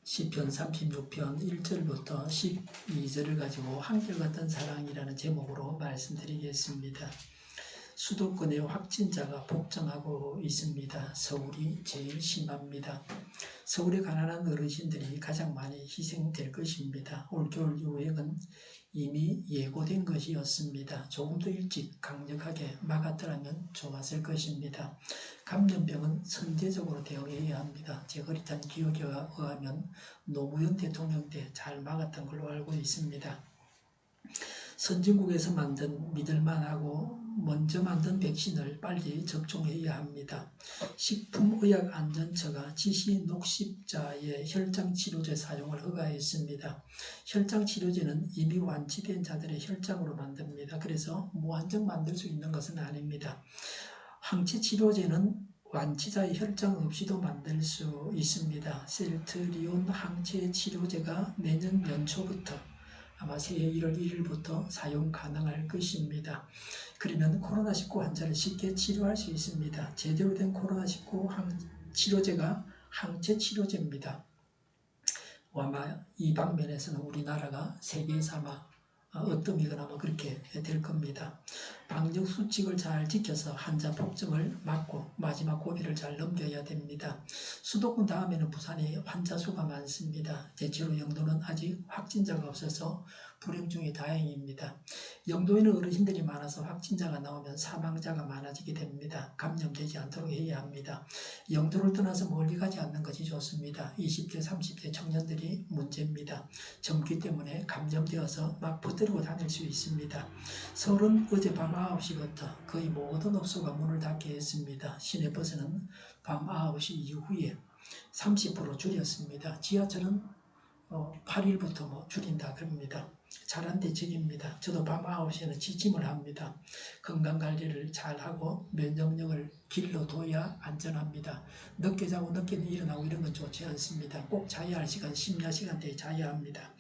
시편 36편 1절부터 12절을 가지고 한결같은 사랑이라는 제목으로 말씀드리겠습니다. 수도권의 확진자가 폭증하고 있습니다. 서울이 제일 심합니다. 서울의 가난한 어르신들이 가장 많이 희생될 것입니다. 올겨울 유행은 이미 예고된 것이었습니다. 조금 더 일찍 강력하게 막았더라면 좋았을 것입니다. 감염병은 선제적으로 대응해야 합니다. 제 흐릿한 기억에 의하면 노무현 대통령 때 잘 막았던 걸로 알고 있습니다. 선진국에서 만든 믿을만하고 먼저 만든 백신을 빨리 접종해야 합니다. 식품의약안전처가 지시 녹십자의 혈장치료제 사용을 허가했습니다. 혈장치료제는 이미 완치된 자들의 혈장으로 만듭니다. 그래서 무한정 만들 수 있는 것은 아닙니다. 항체치료제는 완치자의 혈장 없이도 만들 수 있습니다. 셀트리온 항체치료제가 내년 연초부터 아마 새해 1월 1일부터 사용 가능할 것입니다. 그러면 코로나19 환자를 쉽게 치료할 수 있습니다. 제대로 된 코로나19 치료제가 항체치료제입니다. 아마 이 방면에서는 우리나라가 세계에서 아마 으뜸이거나 그렇게 될 겁니다. 방역 수칙을 잘 지켜서 환자 폭증을 막고 마지막 고비를 잘 넘겨야 됩니다. 수도권 다음에는 부산에 환자 수가 많습니다. 대체로 영도는 아직 확진자가 없어서 불행 중에 다행입니다. 영도에는 어르신들이 많아서 확진자가 나오면 사망자가 많아지게 됩니다. 감염되지 않도록 해야 합니다. 영도를 떠나서 멀리 가지 않는 것이 좋습니다. 20대, 30대 청년들이 문제입니다. 젊기 때문에 감염되어서 막 퍼뜨리고 다닐 수 있습니다. 서울은 어젯밤 9시부터 거의 모든 업소가 문을 닫게 했습니다. 시내버스는 밤 9시 이후에 30% 줄였습니다. 지하철은 8일부터 줄인다 그럽니다. 잘한 대책입니다. 저도 밤 9시에는 지침을 합니다. 건강관리를 잘하고 면역력을 길러둬야 안전합니다. 늦게 자고 늦게 일어나고 이런 건 좋지 않습니다. 꼭 자야 할 시간, 심야 시간대에 자야 합니다.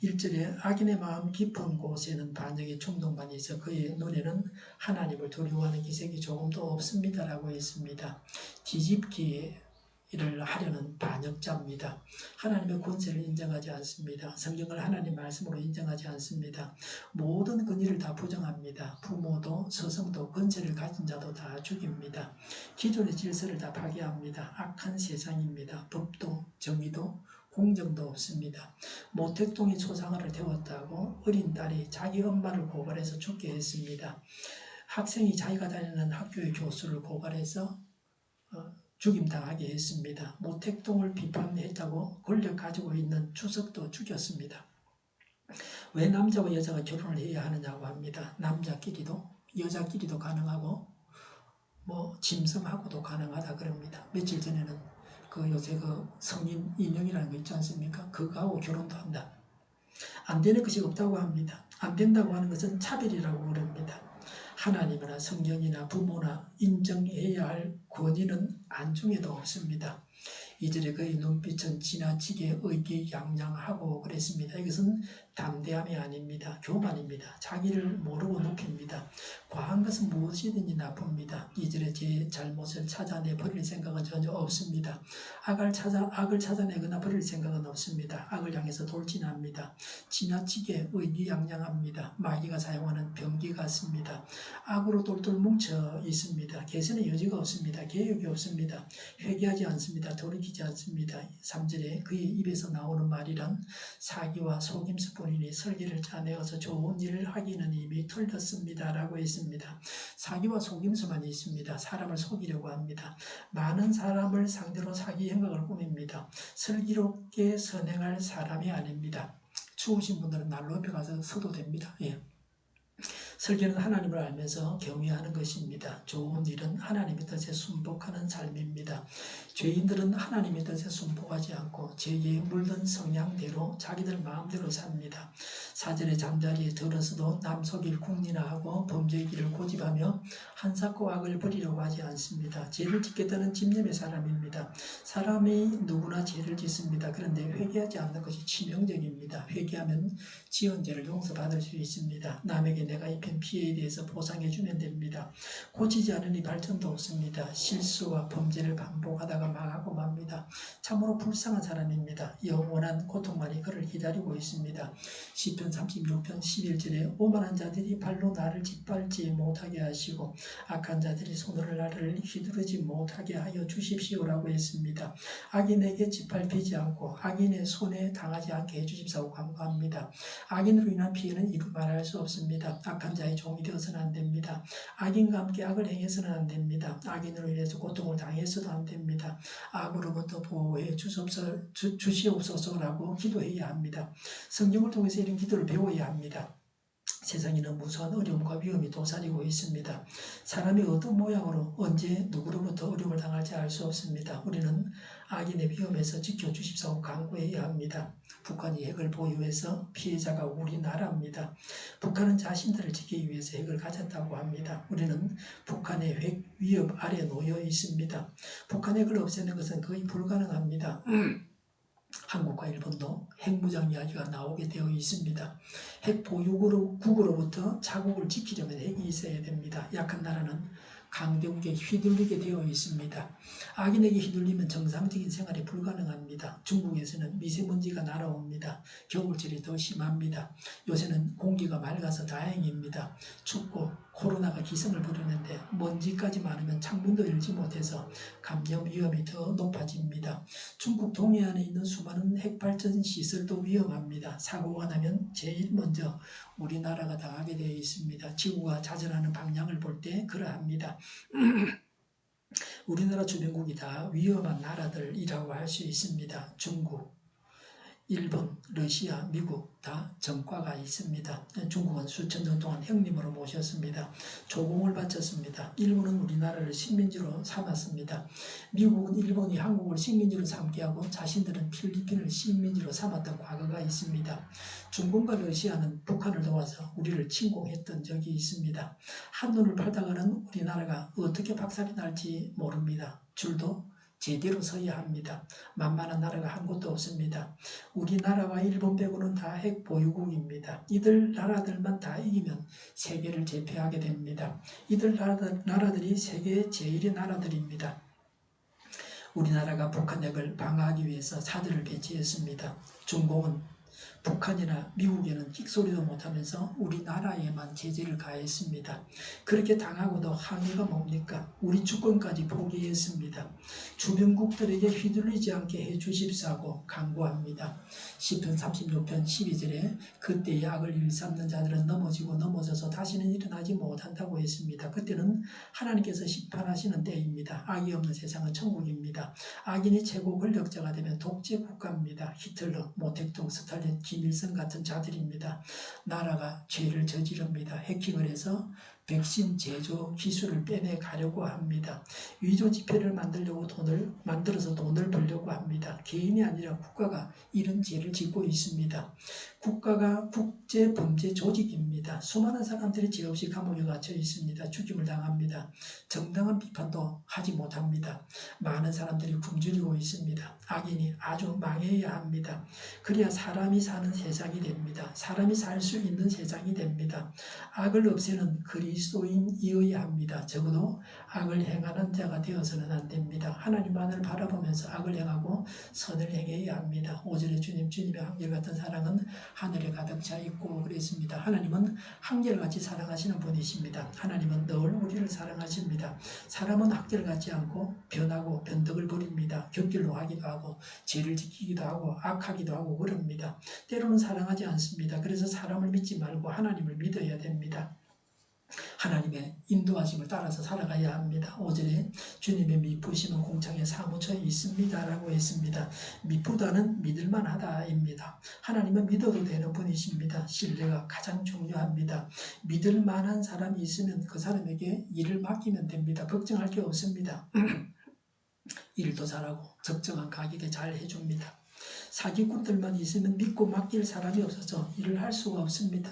1절에 악인의 마음 깊은 곳에는 반역의 충동만 있어 그의 눈에는 하나님을 두려워하는 기색이 조금도 없습니다 라고 했습니다. 뒤집기를 하려는 반역자입니다. 하나님의 권세를 인정하지 않습니다. 성경을 하나님 말씀으로 인정하지 않습니다. 모든 권위를 다 부정합니다. 부모도 서성도 권세를 가진 자도 다 죽입니다. 기존의 질서를 다 파괴합니다. 악한 세상입니다. 법도 정의도 공정도 없습니다. 모택동이 초상화를 태웠다고 어린 딸이 자기 엄마를 고발해서 죽게 했습니다. 학생이 자기가 다니는 학교의 교수를 고발해서 죽임당하게 했습니다. 모택동을 비판했다고 권력 가지고 있는 주석도 죽였습니다. 왜 남자와 여자가 결혼을 해야 하느냐고 합니다. 남자끼리도 여자끼리도 가능하고 짐승하고도 가능하다 그럽니다. 며칠 전에는 요새 성인 인형이라는 거 있지 않습니까? 그거하고 결혼도 한다. 안 되는 것이 없다고 합니다. 안 된다고 하는 것은 차별이라고 그럽니다. 하나님이나 성경이나 부모나 인정해야 할 권위는 안중에도 없습니다. 2절에 그의 눈빛은 지나치게 의기양양하고 그랬습니다. 이것은 담대함이 아닙니다. 교만입니다. 자기를 모르고 높입니다. 과한 것은 무엇이든지 나쁩니다. 2절에 제 잘못을 찾아내 버릴 생각은 전혀 없습니다. 악을 찾아내거나 버릴 생각은 없습니다. 악을 향해서 돌진합니다. 지나치게 의기양양합니다. 마귀가 사용하는 병기 같습니다. 악으로 똘똘 뭉쳐 있습니다. 개선의 여지가 없습니다. 개혁이 없습니다. 회개하지 않습니다. 돌이키지 않습니다. 3절에 그의 입에서 나오는 말이란 사기와 속임수뿐이니 설계를 짜내어서 좋은 일을 하기는 이미 틀렸습니다 라고 했습니다. 사기와 속임수만 있습니다. 사람을 속이려고 합니다. 많은 사람을 상대로 사기 행각을 꾸밉니다. 슬기롭게 선행할 사람이 아닙니다. 추우신 분들은 난로 옆에 가서 서도 됩니다. 설계는 하나님을 알면서 경외하는 것입니다. 좋은 일은 하나님의 뜻에 순복하는 삶입니다. 죄인들은 하나님의 뜻에 순복하지 않고 죄에 물든 성향대로 자기들 마음대로 삽니다. 4절에 잠자리에 들어서도 남 속일 궁리나 하고 범죄의 길을 고집하며 한사코 악을 버리려고 하지 않습니다. 죄를 짓겠다는 집념의 사람입니다. 사람이 누구나 죄를 짓습니다. 그런데 회개하지 않는 것이 치명적입니다. 회개하면 지은 죄를 용서받을 수 있습니다. 남에게 내가 입힌 피해에 대해서 보상해주면 됩니다. 고치지 않으니 발전도 없습니다. 실수와 범죄를 반복하다가 망하고 맙니다. 참으로 불쌍한 사람입니다. 영원한 고통만이 그를 기다리고 있습니다. 시편 36편 11절에 오만한 자들이 발로 나를 짓밟지 못하게 하시고 악한 자들이 손으로 나를 휘두르지 못하게 하여 주십시오라고 했습니다. 악인에게 짓밟히지 않고 악인의 손에 당하지 않게 해주십사고 간구합니다. 악인으로 인한 피해는 이루 말할 수 없습니다. 악한 자의 종이 되어서는 안 됩니다. 악인과 함께 악을 행해서는 안 됩니다. 악인으로 인해서 고통을 당해서도 안 됩니다. 악으로부터 보호해 주시옵소서라고 기도해야 합니다. 성경을 통해서 이런 기도를 배워야 합니다. 세상에는 무수한 어려움과 위험이 도사리고 있습니다. 사람이 어떤 모양으로 언제 누구로부터 어려움을 당할지 알 수 없습니다. 우리는 악인의 위험에서 지켜주십사고 간구해야 합니다. 북한이 핵을 보유해서 피해자가 우리나라입니다. 북한은 자신들을 지키기 위해서 핵을 가졌다고 합니다. 우리는 북한의 핵 위협 아래 놓여 있습니다. 북한 핵을 없애는 것은 거의 불가능합니다. 한국과 일본도 핵무장 이야기가 나오게 되어 있습니다. 핵 보유국으로부터 자국을 지키려면 핵이 있어야 됩니다. 약한 나라는 강대국에 휘둘리게 되어 있습니다. 악인에게 휘둘리면 정상적인 생활이 불가능합니다. 중국에서는 미세먼지가 날아옵니다. 겨울철이 더 심합니다. 요새는 공기가 맑아서 다행입니다. 춥고 코로나가 기승을 부리는데 먼지까지 많으면 창문도 열지 못해서 감염 위험이 더 높아집니다. 중국 동해안에 있는 수많은 핵발전 시설도 위험합니다. 사고가 나면 제일 먼저 우리나라가 당하게 되어 있습니다. 지구가 자전하는 방향을 볼 때 그러합니다. 우리나라 주변국이 다 위험한 나라들이라고 할 수 있습니다. 중국, 일본, 러시아, 미국 다 전과가 있습니다. 중국은 수천 년 동안 형님으로 모셨습니다. 조공을 바쳤습니다. 일본은 우리나라를 식민지로 삼았습니다. 미국은 일본이 한국을 식민지로 삼게 하고 자신들은 필리핀을 식민지로 삼았던 과거가 있습니다. 중국과 러시아는 북한을 도와서 우리를 침공했던 적이 있습니다. 한눈을 팔다가는 우리나라가 어떻게 박살이 날지 모릅니다. 줄도 제대로 서야 합니다. 만만한 나라가 한 곳도 없습니다. 우리나라와 일본 빼고는 다 핵 보유국입니다. 이들 나라들만 다 이기면 세계를 제패하게 됩니다. 이들 나라들이 세계의 제일의 나라들입니다. 우리나라가 북한 핵을 방어하기 위해서 사들을 배치했습니다. 중공은 북한이나 미국에는 끽소리도 못하면서 우리나라에만 제재를 가했습니다. 그렇게 당하고도 항의가 뭡니까? 우리 주권까지 포기했습니다. 주변국들에게 휘둘리지 않게 해주십사고 간구합니다. 시편 36편 12절에 그때의 악을 일삼는 자들은 넘어지고 넘어져서 다시는 일어나지 못한다고 했습니다. 그때는 하나님께서 심판하시는 때입니다. 악이 없는 세상은 천국입니다. 악인이 최고 권력자가 되면 독재 국가입니다. 히틀러, 모택동, 스탈린, 김일성 같은 자들입니다. 나라가 죄를 저지릅니다. 해킹을 해서 백신 제조 기술을 빼내가려고 합니다. 위조 지폐를 만들어서 돈을 벌려고 합니다. 개인이 아니라 국가가 이런 죄를 짓고 있습니다. 국가가 국제범죄 조직입니다. 수많은 사람들이 죄 없이 감옥에 갇혀 있습니다. 죽임을 당합니다. 정당한 비판도 하지 못합니다. 많은 사람들이 굶주리고 있습니다. 악인이 아주 망해야 합니다. 그래야 사람이 사는 세상이 됩니다. 사람이 살 수 있는 세상이 됩니다. 악을 없애는 그리스도인이어야 합니다. 적어도 악을 행하는 자가 되어서는 안 됩니다. 하나님만을 바라보면서 악을 행하고 선을 행해야 합니다. 5절에 주님의 한결같은 사랑은 하늘에 가득 차 있고 그랬습니다. 하나님은 한결같이 사랑하시는 분이십니다. 하나님은 늘 우리를 사랑하십니다. 사람은 한결같지 않고 변하고 변덕을 부립니다. 격결로 하기도 하고 죄를 지키기도 하고 악하기도 하고 그럽니다. 때로는 사랑하지 않습니다. 그래서 사람을 믿지 말고 하나님을 믿어야 됩니다. 하나님의 인도하심을 따라서 살아가야 합니다. 5절에 주님의 미쁘심은 공창에 사무쳐 있습니다 라고 했습니다. 미쁘다는 믿을만하다입니다. 하나님은 믿어도 되는 분이십니다. 신뢰가 가장 중요합니다. 믿을만한 사람이 있으면 그 사람에게 일을 맡기면 됩니다. 걱정할 게 없습니다. 일도 잘하고 적정한 가격에 잘 해줍니다. 사기꾼들만 있으면 믿고 맡길 사람이 없어서 일을 할 수가 없습니다.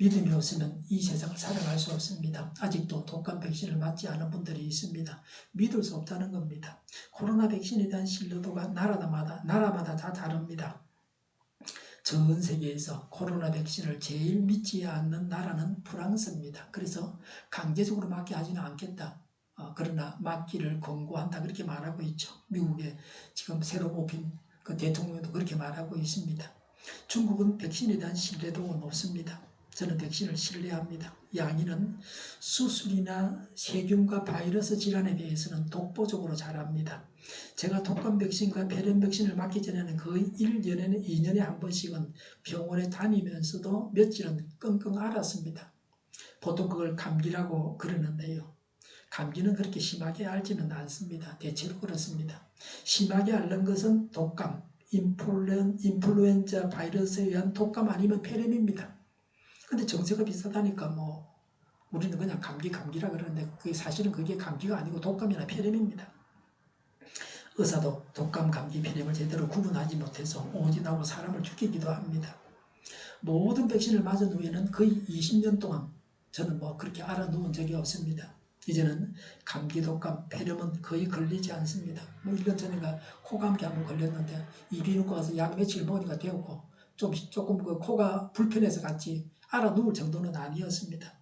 믿음이 없으면 이 세상을 살아갈 수 없습니다. 아직도 독감 백신을 맞지 않은 분들이 있습니다. 믿을 수 없다는 겁니다. 코로나 백신에 대한 신뢰도가 나라마다 다 다릅니다. 전 세계에서 코로나 백신을 제일 믿지 않는 나라는 프랑스입니다. 그래서 강제적으로 맞게 하지는 않겠다. 그러나 맞기를 권고한다 그렇게 말하고 있죠. 미국의 지금 새로 뽑힌 그 대통령도 그렇게 말하고 있습니다. 중국은 백신에 대한 신뢰도가 높습니다. 저는 백신을 신뢰합니다. 양인은 수술이나 세균과 바이러스 질환에 대해서는 독보적으로 잘합니다. 제가 독감 백신과 폐렴 백신을 맞기 전에는 거의 1년에는 2년에 한 번씩은 병원에 다니면서도 며칠은 끙끙 앓았습니다. 보통 그걸 감기라고 그러는데요. 감기는 그렇게 심하게 앓지는 않습니다. 대체로 그렇습니다. 심하게 앓는 것은 독감, 인플루엔자 바이러스에 의한 독감 아니면 폐렴입니다. 근데 정세가 비슷하다니까 우리는 그냥 감기라 그러는데 사실은 그게 감기가 아니고 독감이나 폐렴입니다. 의사도 독감, 감기, 폐렴을 제대로 구분하지 못해서 오진하고 사람을 죽이기도 합니다. 모든 백신을 맞은 후에는 거의 20년 동안 저는 그렇게 알아누운 적이 없습니다. 이제는 감기, 독감, 폐렴은 거의 걸리지 않습니다. 1년 전인가 코감기 한번 걸렸는데 이비인후과 가서 약 며칠 먹으니까 되었고 조금 코가 불편해서 같이 알아누울 정도는 아니었습니다.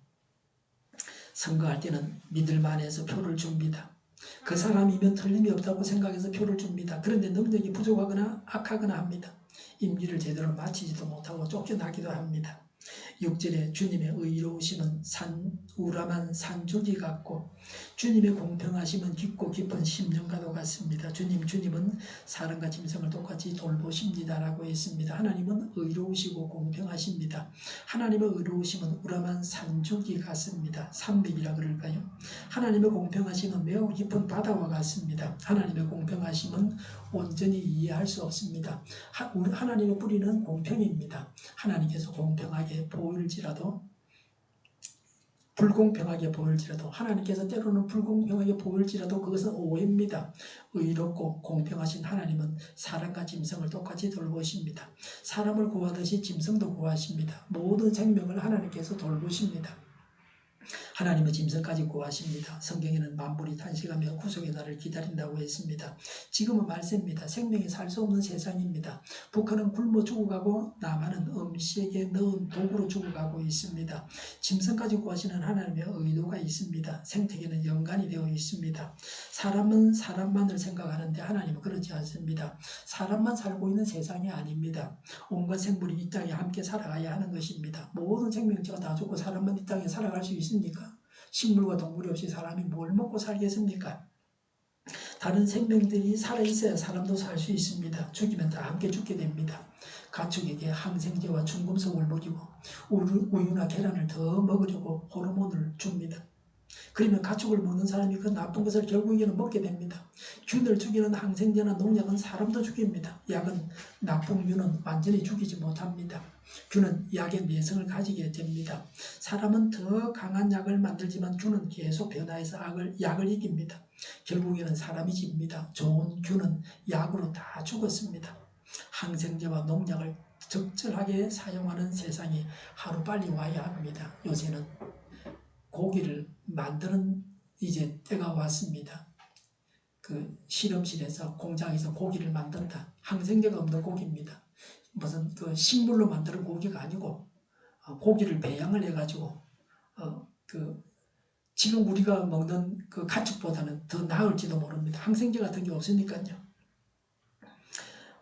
선거할 때는 믿을만해서 표를 줍니다. 그 사람이면 틀림이 없다고 생각해서 표를 줍니다. 그런데 능력이 부족하거나 악하거나 합니다. 임기를 제대로 마치지도 못하고 쫓겨나기도 합니다. 6절에 주님의 의로우심은 우람한 산줄기 같고 주님의 공평하심은 깊고 깊은 심령과도 같습니다. 주님은 사람과 짐승을 똑같이 돌보십니다 라고 했습니다. 하나님은 의로우시고 공평하십니다. 하나님의 의로우심은 우람한 산줄기 같습니다. 산맥이라 그럴까요? 하나님의 공평하심은 매우 깊은 바다와 같습니다. 하나님의 공평하심은 온전히 이해할 수 없습니다. 하나님의 뿌리는 공평입니다. 하나님께서 공평하게 보일지라도 불공평하게 보일지라도 하나님께서 때로는 불공평하게 보일지라도 그것은 오해입니다. 의롭고 공평하신 하나님은 사람과 짐승을 똑같이 돌보십니다. 사람을 구하듯이 짐승도 구하십니다. 모든 생명을 하나님께서 돌보십니다. 하나님은 짐승까지 구하십니다. 성경에는 만물이 탄식하며 구속의 날을 기다린다고 했습니다. 지금은 말세입니다. 생명이 살 수 없는 세상입니다. 북한은 굶어 죽어가고 남한은 음식에 넣은 독으로 죽어가고 있습니다. 짐승까지 구하시는 하나님의 의도가 있습니다. 생태계는 연관이 되어 있습니다. 사람은 사람만을 생각하는데 하나님은 그렇지 않습니다. 사람만 살고 있는 세상이 아닙니다. 온갖 생물이 이 땅에 함께 살아가야 하는 것입니다. 모든 생명체가 다 죽고 사람만 이 땅에 살아갈 수 있습니까? 식물과 동물이 없이 사람이 뭘 먹고 살겠습니까? 다른 생명들이 살아있어야 사람도 살 수 있습니다. 죽이면 다 함께 죽게 됩니다. 가축에게 항생제와 중금속을 먹이고 우유나 계란을 더 먹으려고 호르몬을 줍니다. 그러면 가축을 먹는 사람이 그 나쁜 것을 결국에는 먹게 됩니다. 균을 죽이는 항생제나 농약은 사람도 죽입니다. 약은 나쁜 균은 완전히 죽이지 못합니다. 균은 약의 내성을 가지게 됩니다. 사람은 더 강한 약을 만들지만 균은 계속 변화해서 약을 이깁니다. 결국에는 사람이 집니다. 좋은 균은 약으로 다 죽었습니다. 항생제와 농약을 적절하게 사용하는 세상이 하루빨리 와야 합니다. 요새는 고기를 만드는 이제 때가 왔습니다. 그 실험실에서 공장에서 고기를 만든다. 항생제가 없는 고기입니다. 무슨 그 식물로 만드는 고기가 아니고 고기를 배양을 해가지고 지금 우리가 먹는 그 가축보다는 더 나을지도 모릅니다. 항생제 같은 게 없으니까요.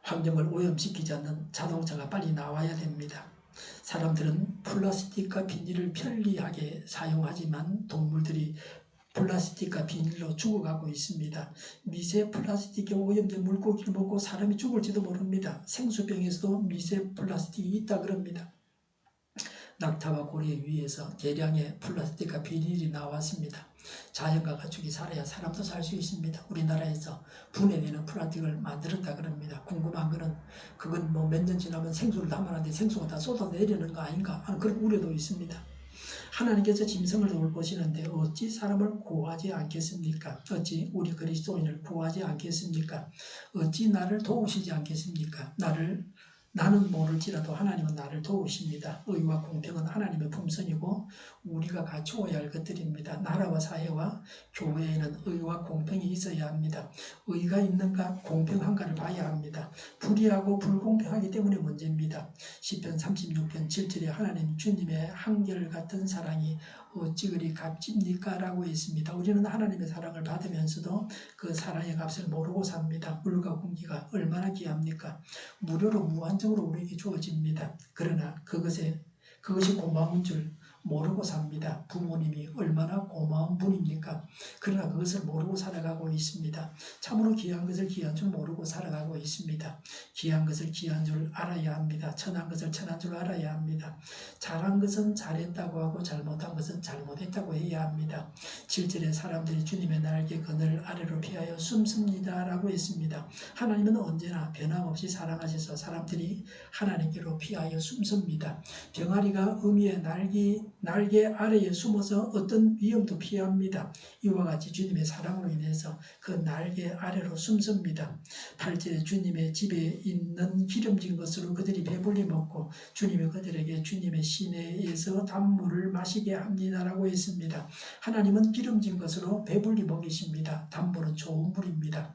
환경을 오염시키지 않는 자동차가 빨리 나와야 됩니다. 사람들은 플라스틱과 비닐을 편리하게 사용하지만 동물들이 플라스틱과 비닐로 죽어가고 있습니다. 미세 플라스틱에 오염된 물고기를 먹고 사람이 죽을지도 모릅니다. 생수병에서도 미세 플라스틱이 있다 그럽니다. 낙타와 고래 위에서 대량의 플라스틱과 비닐이 나왔습니다. 자연과 가축이 살아야 사람도 살 수 있습니다. 우리나라에서 분해되는 플라스틱을 만들었다 그럽니다. 궁금한 거는 그건 몇 년 지나면 생수를 담아놨는데 생수가 다 쏟아내리는 거 아닌가 하는 그런 우려도 있습니다. 하나님께서 짐승을 돌보시는데 어찌 사람을 구하지 않겠습니까? 어찌 우리 그리스도인을 구하지 않겠습니까? 어찌 나를 도우시지 않겠습니까? 나를 나는 모를지라도 하나님은 나를 도우십니다. 의와 공평은 하나님의 품성이고 우리가 갖추어야 할 것들입니다. 나라와 사회와 교회에는 의와 공평이 있어야 합니다. 의가 있는가 공평한가를 봐야 합니다. 불의하고 불공평하기 때문에 문제입니다. 시편 36편 7절에 하나님 주님의 한결같은 사랑이 어찌 그리 값집니까? 라고 했습니다. 우리는 하나님의 사랑을 받으면서도 그 사랑의 값을 모르고 삽니다. 물과 공기가 얼마나 귀합니까? 무료로 무한정으로 우리에게 주어집니다. 그러나 그것이 고마운 줄 모르고 삽니다. 부모님이 얼마나 고마운 분입니까? 그러나 그것을 모르고 살아가고 있습니다. 참으로 귀한 것을 귀한 줄 모르고 살아가고 있습니다. 귀한 것을 귀한 줄 알아야 합니다. 천한 것을 천한 줄 알아야 합니다. 잘한 것은 잘했다고 하고 잘못한 것은 잘못했다고 해야 합니다. 7절에 사람들이 주님의 날개 그늘 아래로 피하여 숨습니다 라고 했습니다. 하나님은 언제나 변함없이 사랑하셔서 사람들이 하나님께로 피하여 숨습니다. 병아리가 어미의 날개 아래에 숨어서 어떤 위험도 피합니다. 이와 같이 주님의 사랑으로 인해서 그 날개 아래로 숨습니다. 8절에 주님의 집에 있는 기름진 것으로 그들이 배불리 먹고 주님이 그들에게 주님의 시내에서 단물을 마시게 합니다라고 했습니다. 하나님은 기름진 것으로 배불리 먹이십니다. 단물은 좋은 물입니다.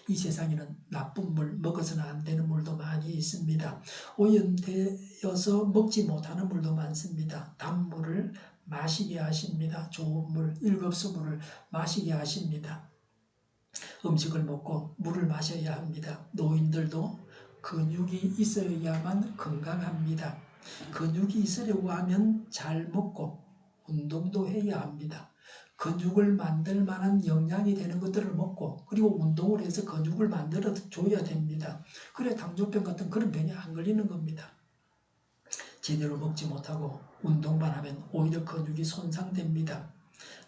이 세상에는 나쁜 물, 먹어서는 안 되는 물도 많이 있습니다. 오염되어서 먹지 못하는 물도 많습니다. 단물을 마시게 하십니다. 좋은 물, 일급수물을 마시게 하십니다. 음식을 먹고 물을 마셔야 합니다. 노인들도 근육이 있어야만 건강합니다. 근육이 있으려고 하면 잘 먹고 운동도 해야 합니다. 근육을 만들 만한 영양이 되는 것들을 먹고 그리고 운동을 해서 근육을 만들어 줘야 됩니다. 그래 당뇨병 같은 그런 병이 안 걸리는 겁니다. 제대로 먹지 못하고 운동만 하면 오히려 근육이 손상됩니다.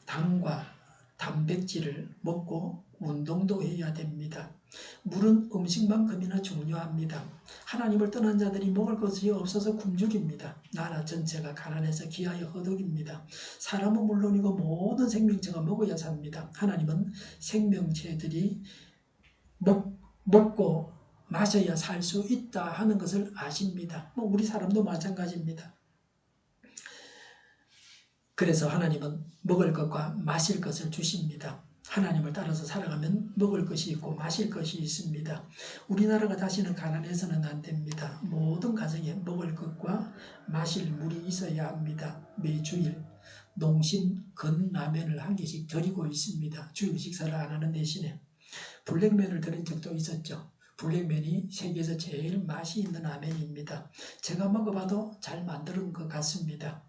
당과 단백질을 먹고 운동도 해야 됩니다. 물은 음식만큼이나 중요합니다. 하나님을 떠난 자들이 먹을 것이 없어서 굶주립니다. 나라 전체가 가난해서 기하여 허덕입니다. 사람은 물론이고 모든 생명체가 먹어야 삽니다. 하나님은 생명체들이 먹고 마셔야 살 수 있다 하는 것을 아십니다. 우리 사람도 마찬가지입니다. 그래서 하나님은 먹을 것과 마실 것을 주십니다. 하나님을 따라서 살아가면 먹을 것이 있고 마실 것이 있습니다. 우리나라가 다시는 가난해서는 안 됩니다. 모든 가정에 먹을 것과 마실 물이 있어야 합니다. 매주일 농심 건라면을 한 개씩 드리고 있습니다. 주일 식사를 안 하는 대신에 블랙면을 드린 적도 있었죠. 블랙면이 세계에서 제일 맛이 있는 라면입니다. 제가 먹어봐도 잘 만드는 것 같습니다.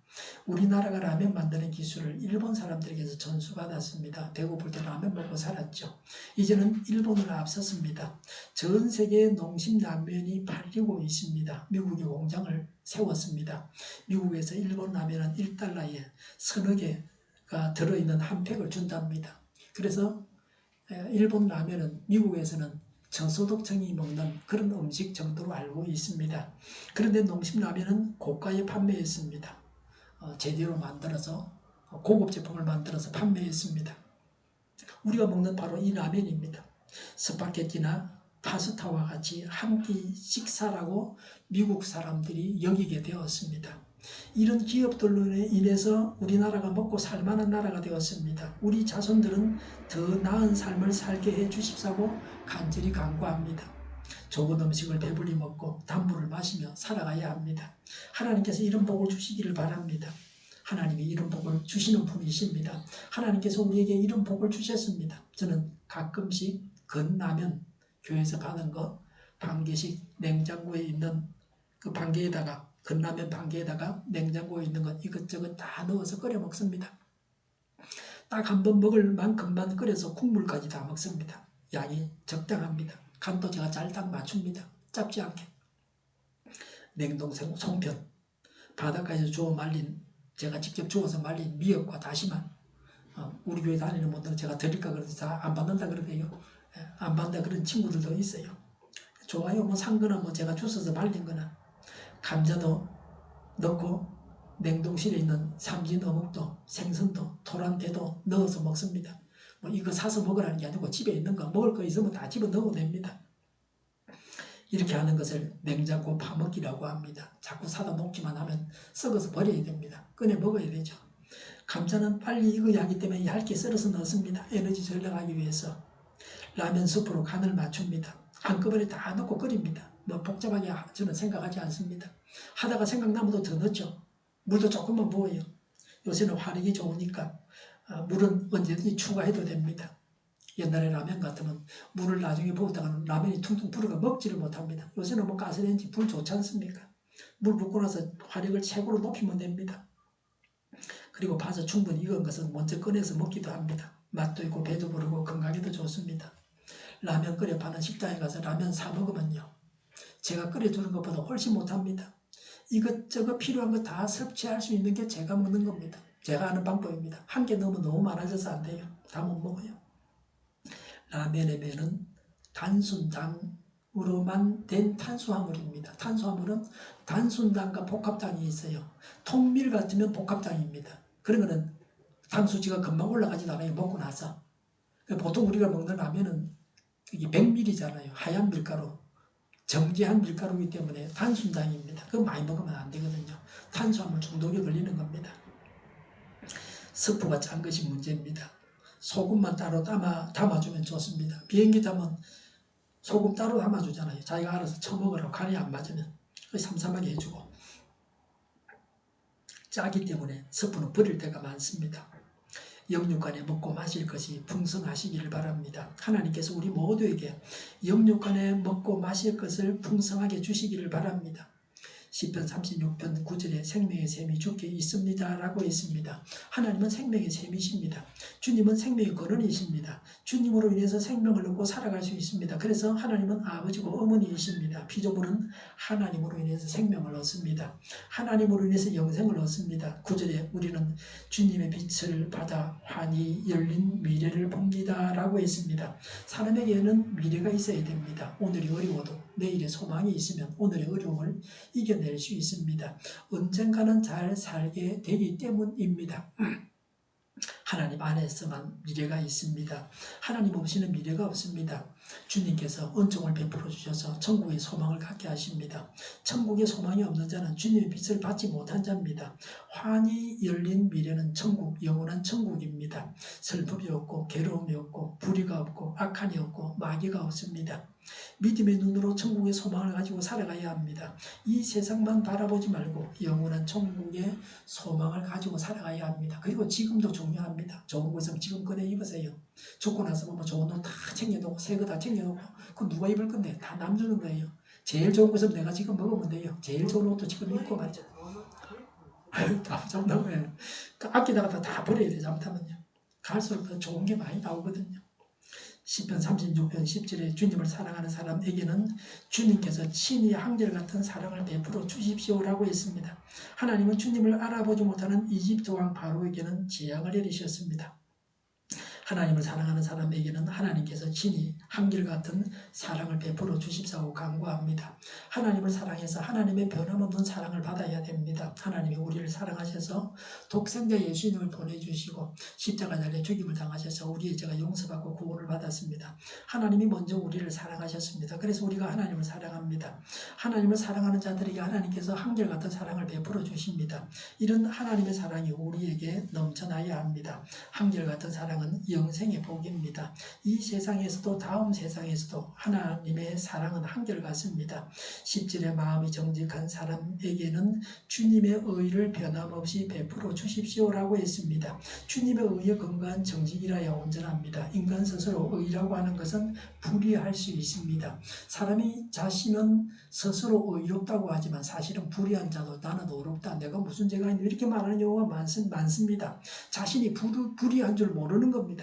우리나라가 라면 만드는 기술을 일본 사람들에게서 전수받았습니다. 배고플 때 라면 먹고 살았죠. 이제는 일본을 앞섰습니다. 전 세계에 농심 라면이 팔리고 있습니다. 미국이 공장을 세웠습니다. 미국에서 일본 라면은 1달러에 서너 개가 들어있는 한 팩을 준답니다. 그래서 일본 라면은 미국에서는 저소득층이 먹는 그런 음식 정도로 알고 있습니다. 그런데 농심 라면은 고가에 판매했습니다. 제대로 만들어서 고급 제품을 만들어서 판매했습니다. 우리가 먹는 바로 이 라면입니다. 스파게티나 파스타와 같이 한 끼 식사라고 미국 사람들이 여기게 되었습니다. 이런 기업들로 인해서 우리나라가 먹고 살만한 나라가 되었습니다. 우리 자손들은 더 나은 삶을 살게 해 주십사고 간절히 간구합니다. 좋은 음식을 배불리 먹고 단물을 마시며 살아가야 합니다. 하나님께서 이런 복을 주시기를 바랍니다. 하나님이 이런 복을 주시는 분이십니다. 하나님께서 우리에게 이런 복을 주셨습니다. 저는 가끔씩 건라면 교회에서 받은 거 반 개씩 냉장고에 있는 그 반개에다가 건라면 반개에다가 냉장고에 있는 것 이것저것 다 넣어서 끓여 먹습니다. 딱 한 번 먹을 만큼만 끓여서 국물까지 다 먹습니다. 양이 적당합니다. 간도 제가 잘 딱 맞춥니다. 짭지 않게. 냉동 송편, 바닷가에서 주워 말린 제가 직접 주워서 말린 미역과 다시마. 우리 교회 다니는 분들은 제가 드릴까 그래서 다 안 받는다 그러대요. 안 받는다 그런 친구들도 있어요. 좋아요. 뭐 산 거나 뭐 제가 주워서 말린 거나. 감자도 넣고 냉동실에 있는 삼진 어묵도 생선도 토란대도 넣어서 먹습니다. 뭐 이거 사서 먹으라는 게 아니고 집에 있는 거 먹을 거 있으면 다 집어 넣어도 됩니다. 이렇게 하는 것을 냉장고 파먹기라고 합니다. 자꾸 사다 놓기만 하면 썩어서 버려야 됩니다. 꺼내 먹어야 되죠. 감자는 빨리 익어야 하기 때문에 얇게 썰어서 넣습니다. 에너지 전략하기 위해서. 라면 스프로 간을 맞춥니다. 한꺼번에 다 넣고 끓입니다. 뭐 복잡하게 저는 생각하지 않습니다. 하다가 생각나면 더 넣죠. 물도 조금만 부어요. 요새는 화력이 좋으니까 물은 언제든지 추가해도 됩니다. 옛날에 라면 같으면 물을 나중에 부었다가는 라면이 퉁퉁 불어가 먹지를 못합니다. 요새는 뭐 가스레인지 불 좋지 않습니까? 물 붓고 나서 화력을 최고로 높이면 됩니다. 그리고 봐서 충분히 익은 것은 먼저 꺼내서 먹기도 합니다. 맛도 있고 배도 부르고 건강에도 좋습니다. 라면 끓여 파는 식당에 가서 라면 사 먹으면요, 제가 끓여주는 것보다 훨씬 못합니다. 이것저것 필요한 거 다 섭취할 수 있는 게 제가 먹는 겁니다. 제가 아는 방법입니다. 한 개 넣으면 너무 많아져서 안 돼요. 다 못 먹어요. 라면의 면은 단순당으로만 된 탄수화물입니다. 탄수화물은 단순당과 복합당이 있어요. 통밀 같으면 복합당입니다. 그러면은 당수치가 금방 올라가지도 않아요. 먹고 나서. 보통 우리가 먹는 라면은 이게 100ml잖아요. 하얀 밀가루. 정제한 밀가루이기 때문에 단순당입니다. 그거 많이 먹으면 안 되거든요. 탄수화물 중독에 걸리는 겁니다. 스프가 짠 것이 문제입니다. 소금만 따로 담아주면 좋습니다. 비행기 타면 소금 따로 담아주잖아요. 자기가 알아서 처먹으라고. 간이 안 맞으면 삼삼하게 해주고. 짜기 때문에 스프는 버릴 때가 많습니다. 영육간에 먹고 마실 것이 풍성하시기를 바랍니다. 하나님께서 우리 모두에게 영육간에 먹고 마실 것을 풍성하게 주시기를 바랍니다. 시편 36편 9절에 생명의 샘이 주께 있습니다 라고 했습니다. 하나님은 생명의 샘이십니다. 주님은 생명의 근원이십니다. 주님으로 인해서 생명을 얻고 살아갈 수 있습니다. 그래서 하나님은 아버지고 어머니이십니다. 피조물은 하나님으로 인해서 생명을 얻습니다. 하나님으로 인해서 영생을 얻습니다. 9절에 우리는 주님의 빛을 받아 환히 열린 미래를 봅니다 라고 했습니다. 사람에게는 미래가 있어야 됩니다. 오늘이 어려워도 내일의 소망이 있으면 오늘의 어려움을 이겨낼 수 있습니다. 언젠가는 잘 살게 되기 때문입니다. 하나님 안에서만 미래가 있습니다. 하나님 없이는 미래가 없습니다. 주님께서 은총을 베풀어 주셔서 천국의 소망을 갖게 하십니다. 천국의 소망이 없는 자는 주님의 빛을 받지 못한 자입니다. 환히 열린 미래는 천국, 영원한 천국입니다. 슬픔이 없고 괴로움이 없고 불의가 없고 악한이 없고 마귀가 없습니다. 믿음의 눈으로 천국의 소망을 가지고 살아가야 합니다. 이 세상만 바라보지 말고 영원한 천국의 소망을 가지고 살아가야 합니다. 그리고 지금도 중요합니다. 좋은 것은 지금 꺼내 입으세요. 죽고 나서 뭐 좋은 옷 다 챙겨놓고 새 거 다 챙겨놓고 그건 누가 입을 건데 다 남 주는 거예요. 제일 좋은 것은 내가 지금 먹으면 돼요. 제일 좋은 옷도 지금 입고 말이죠. 잘못하면 아끼다가 다 버려야 돼요. 잘못하면요. 갈수록 더 좋은 게 많이 나오거든요. 시편 36편 10절에 주님을 사랑하는 사람에게는 주님께서 친히 한결같은 사랑을 베풀어 주십시오라고 했습니다. 하나님은 주님을 알아보지 못하는 이집트 왕 바로에게는 재앙을 내리셨습니다. 하나님을 사랑하는 사람에게는 하나님께서 친히 한결같은 사랑을 베풀어 주십사고 간구합니다. 하나님을 사랑해서 하나님의 변함없는 사랑을 받아야 됩니다. 하나님이 우리를 사랑하셔서 독생자 예수님을 보내주시고 십자가 달려 죽임을 당하셔서 우리의 죄가 용서받고 구원을 받았습니다. 하나님이 먼저 우리를 사랑하셨습니다. 그래서 우리가 하나님을 사랑합니다. 하나님을 사랑하는 자들에게 하나님께서 한결같은 사랑을 베풀어 주십니다. 이런 하나님의 사랑이 우리에게 넘쳐나야 합니다. 한결같은 사랑은 영생의 복입니다. 이 세상에서도 다음 세상에서도 하나님의 사랑은 한결같습니다. 10절에 마음이 정직한 사람에게는 주님의 의를 변함없이 베풀어 주십시오라고 했습니다. 주님의 의에 근거한 정직이라야 온전합니다. 인간 스스로 의라고 하는 것은 불의할 수 있습니다. 사람이 자신은 스스로 의롭다고 하지만 사실은 불의한 자도 나는 의롭다. 내가 무슨 죄가 있는데 이렇게 말하는 경우가 많습니다. 자신이 불의한 줄 모르는 겁니다.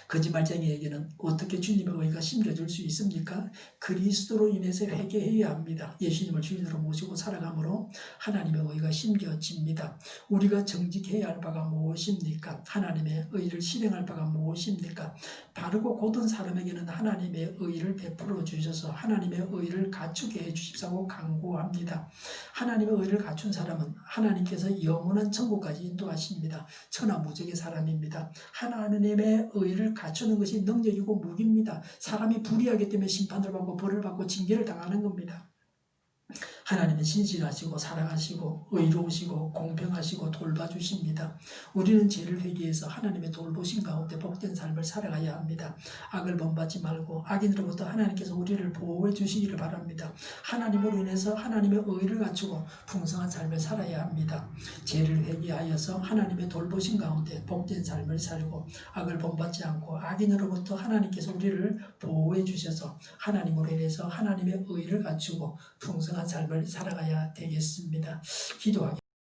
거짓말쟁이에게는 어떻게 주님의 의가 심겨줄 수 있습니까? 그리스도로 인해서 회개해야 합니다. 예수님을 주인으로 모시고 살아감으로 하나님의 의가 심겨집니다. 우리가 정직해야 할 바가 무엇입니까? 하나님의 의를 실행할 바가 무엇입니까? 바르고 곧은 사람에게는 하나님의 의를 베풀어 주셔서 하나님의 의를 갖추게 해주십사고 간구합니다. 하나님의 의를 갖춘 사람은 하나님께서 영원한 천국까지 인도하십니다. 천하무적의 사람입니다. 하나님의 의를 갖추는 것이 능력이고 무기입니다. 사람이 불의하기 때문에 심판을 받고 벌을 받고 징계를 당하는 겁니다. 하나님은 신실하시고 사랑하시고 의로우시고 공평하시고 돌봐주십니다. 우리는 죄를 회개해서 하나님의 돌보신 가운데 복된 삶을 살아가야 합니다. 악을 본받지 말고 악인으로부터 하나님께서 우리를 보호해 주시기를 바랍니다. 하나님으로 인해서 하나님의 의를 갖추고 풍성한 삶을 살아야 합니다. 죄를 회개하여서 하나님의 돌보신 가운데 복된 삶을 살고 악을 본받지 않고 악인으로부터 하나님께서 우리를 보호해 주셔서 하나님으로 인해서 하나님의 의를 갖추고 풍성한 삶을 살아가야 되겠습니다. 기도하겠습니다.